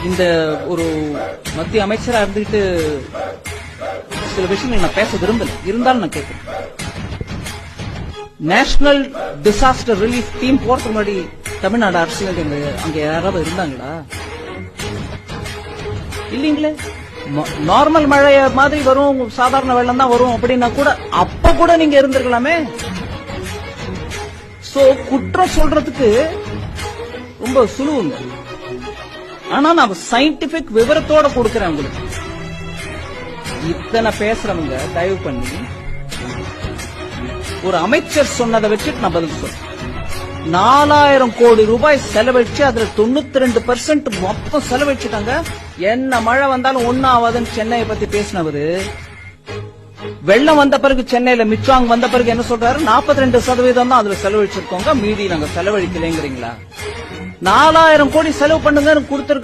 இந்த ஒரு மத்திய அமைச்சரா இருந்துட்டு சில விஷயங்கள் நான் பேச விரும்பல, இருந்தாலும் நான் கேட்கிறேன். நேஷனல் டிசாஸ்டர் ரிலீஃப் டீம் போறதுக்கு முன்னாடி தமிழ்நாடு அரசு அங்க யாராவது இருந்தாங்களா? இல்லீங்களே. நார்மல் மழை மாதிரி வரும், சாதாரண வெள்ளம் தான் வரும் அப்படின்னா கூட அப்ப கூட நீங்க இருந்திருக்கலாமே. சோ குற்றம் சொல்றதுக்கு ரொம்ப சுலுவுங்க. ஆனா நான் சயின்டிபிக் விவரத்தோட கொடுக்கிறேன் உங்களுக்கு. இத்தனை பேசுறவங்க தயவு பண்ணி ஒரு அமைச்சர் சொன்னதை வச்சுட்டு நான் பதில் சொல்றேன். 4000 கோடி ரூபாய் செலவழிச்சு அதுல 92% மொத்தம் செலவழிச்சுட்டாங்க. என்ன மழை வந்தாலும் ஒன்னும் ஆகாதுன்னு சென்னையை பத்தி பேசினவரு வெள்ளம் வந்த பிறகு சென்னையில மிச்சாங் வந்த பிறகு என்ன சொல்றாரு? 42% தான் அதுல செலவழிச்சிருக்கோங்க, மீதி நாங்க செலவழிக்கலைங்கிறீங்களா? 4000 கோடி செலவு பண்ணுங்க கொடுத்திருக்க